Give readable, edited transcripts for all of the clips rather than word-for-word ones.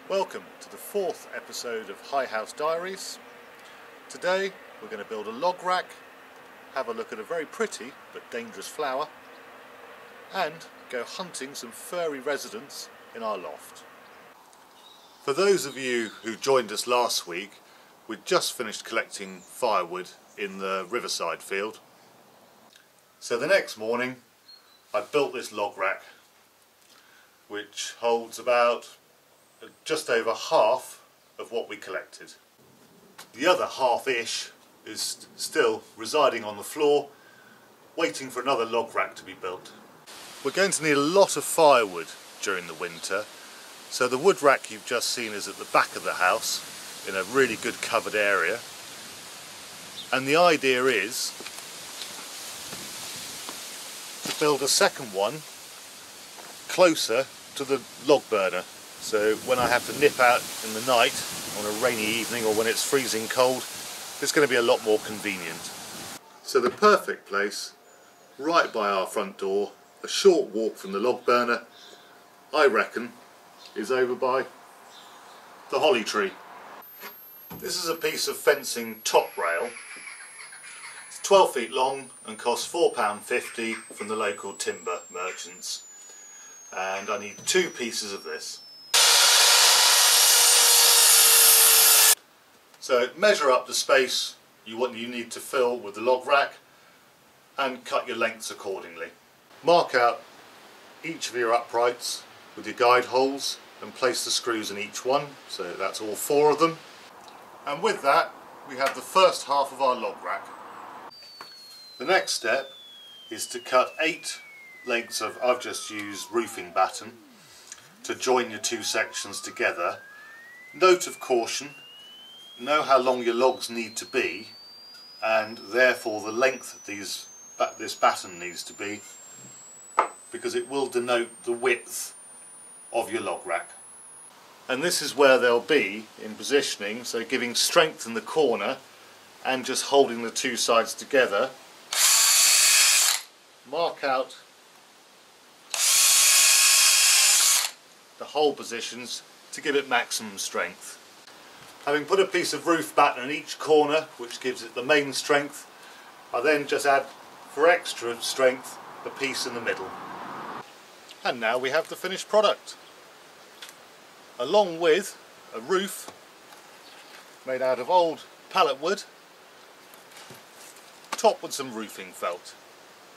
Welcome to the fourth episode of High House Diaries. Today we're going to build a log rack, have a look at a very pretty but dangerous flower, and go hunting some furry residents in our loft. For those of you who joined us last week, we'd just finished collecting firewood in the riverside field. So the next morning I built this log rack, which holds about just over half of what we collected. The other half-ish is still residing on the floor, waiting for another log rack to be built. We're going to need a lot of firewood during the winter, so the wood rack you've just seen is at the back of the house in a really good covered area, and the idea is to build a second one closer to the log burner. So when I have to nip out in the night on a rainy evening or when it's freezing cold, it's going to be a lot more convenient. So the perfect place, right by our front door, a short walk from the log burner, I reckon, is over by the holly tree. This is a piece of fencing top rail. It's 12 feet long and costs £4.50 from the local timber merchants. And I need two pieces of this. So measure up the space you need to fill with the log rack and cut your lengths accordingly. Mark out each of your uprights with your guide holes and place the screws in each one, so that's all 4 of them. And with that we have the first half of our log rack. The next step is to cut 8 lengths of, I've just used roofing batten to join your two sections together. Note of caution, know how long your logs need to be and therefore the length this batten needs to be, because it will denote the width of your log rack. And this is where they'll be in positioning, so giving strength in the corner and just holding the two sides together. Mark out the hole positions to give it maximum strength. Having put a piece of roof batten in each corner, which gives it the main strength, I then just add, for extra strength, a piece in the middle. And now we have the finished product, along with a roof made out of old pallet wood, topped with some roofing felt.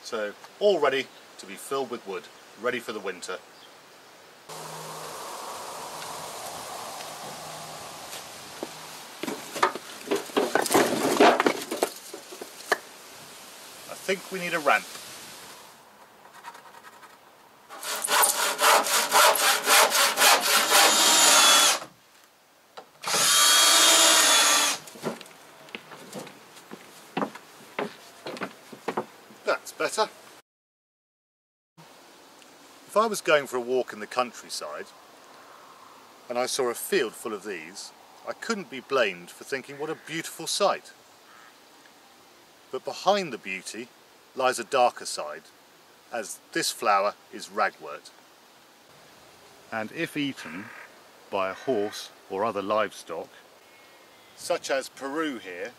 So all ready to be filled with wood, ready for the winter. I think we need a ramp. That's better. If I was going for a walk in the countryside and I saw a field full of these, I couldn't be blamed for thinking what a beautiful sight. But behind the beauty lies a darker side, as this flower is ragwort. And if eaten by a horse or other livestock, such as Peru here,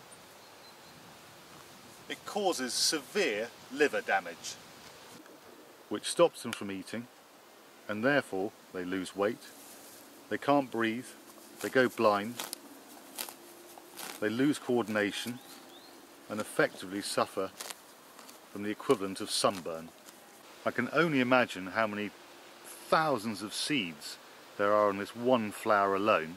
it causes severe liver damage, which stops them from eating, and therefore they lose weight, they can't breathe, they go blind, they lose coordination and effectively suffer from the equivalent of sunburn. I can only imagine how many thousands of seeds there are on this one flower alone,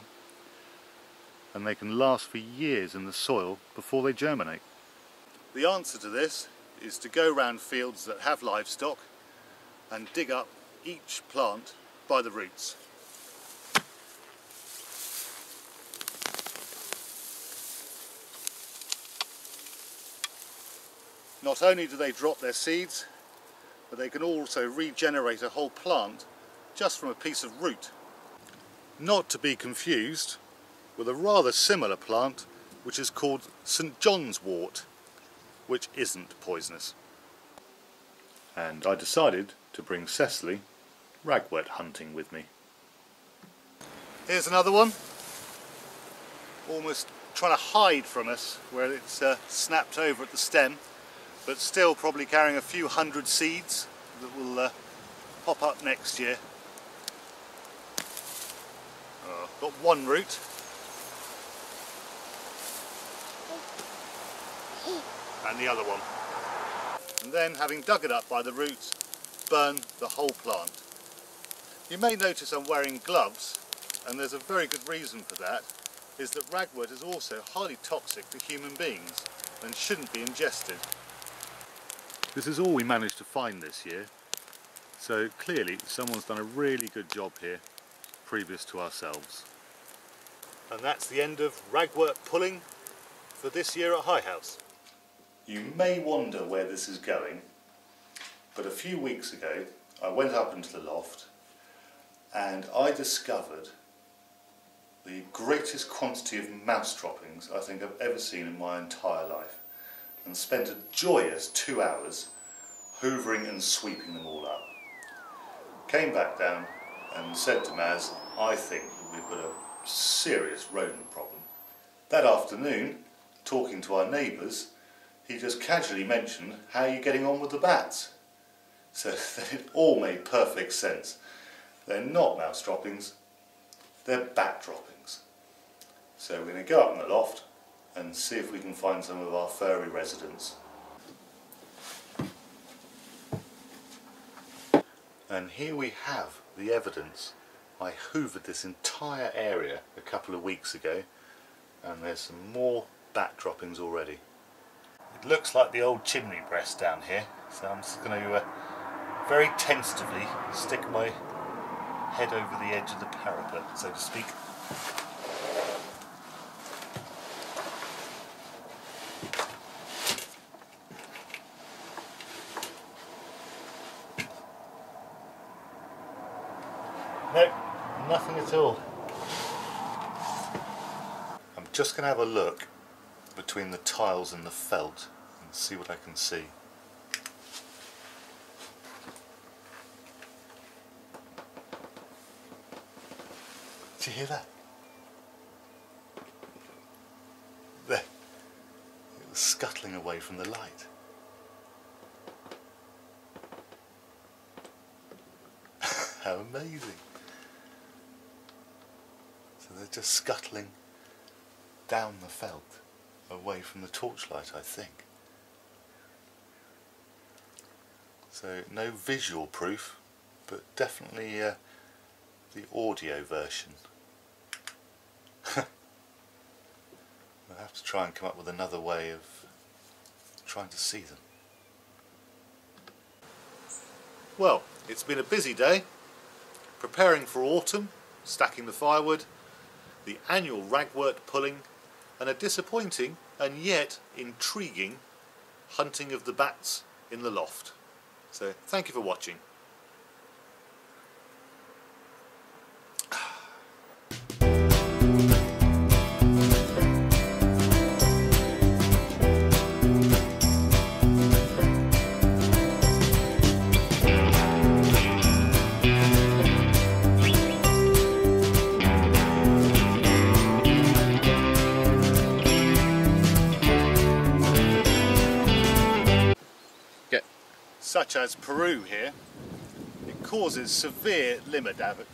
and they can last for years in the soil before they germinate. The answer to this is to go round fields that have livestock and dig up each plant by the roots. Not only do they drop their seeds, but they can also regenerate a whole plant just from a piece of root. Not to be confused with a rather similar plant which is called St. John's wort, which isn't poisonous. And I decided to bring Cecily ragwort hunting with me. Here's another one, almost trying to hide from us where it's snapped over at the stem, but still probably carrying a few hundred seeds that will pop up next year. Got one root. And the other one. And then, having dug it up by the roots, burn the whole plant. You may notice I'm wearing gloves, and there's a very good reason for that, is that ragwort is also highly toxic to human beings and shouldn't be ingested. This is all we managed to find this year, so clearly someone's done a really good job here previous to ourselves. And that's the end of ragwort pulling for this year at High House. You may wonder where this is going, but a few weeks ago I went up into the loft and I discovered the greatest quantity of mouse droppings I think I've ever seen in my entire life, and spent a joyous 2 hours hoovering and sweeping them all up. Came back down and said to Maz, I think that we've got a serious rodent problem. That afternoon, talking to our neighbours, he just casually mentioned, how are you getting on with the bats? So it all made perfect sense. They're not mouse droppings, they're bat droppings. So we're going to go up in the loft and see if we can find some of our furry residents. And here we have the evidence. I hoovered this entire area a couple of weeks ago, and there's some more bat droppings already. It looks like the old chimney breast down here, so I'm just going to very tentatively stick my head over the edge of the parapet, so to speak. Nope, nothing at all. I'm just going to have a look between the tiles and the felt and see what I can see. Did you hear that? There. It was scuttling away from the light. How amazing. So they're just scuttling down the felt, away from the torchlight, I think. So no visual proof, but definitely the audio version. I'll have to try and come up with another way of trying to see them. Well, it's been a busy day, preparing for autumn, stacking the firewood, the annual ragwort pulling, and a disappointing and yet intriguing hunting of the bats in the loft. So thank you for watching. Such as Peru here, it causes severe liver damage,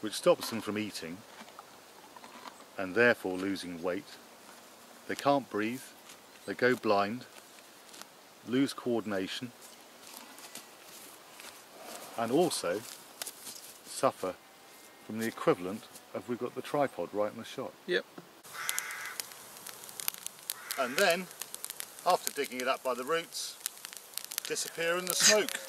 which stops them from eating and therefore losing weight. They can't breathe, they go blind, lose coordination, and also suffer from the equivalent of, we've got the tripod right in the shot. Yep. And then, after digging it up by the roots, disappear in the smoke.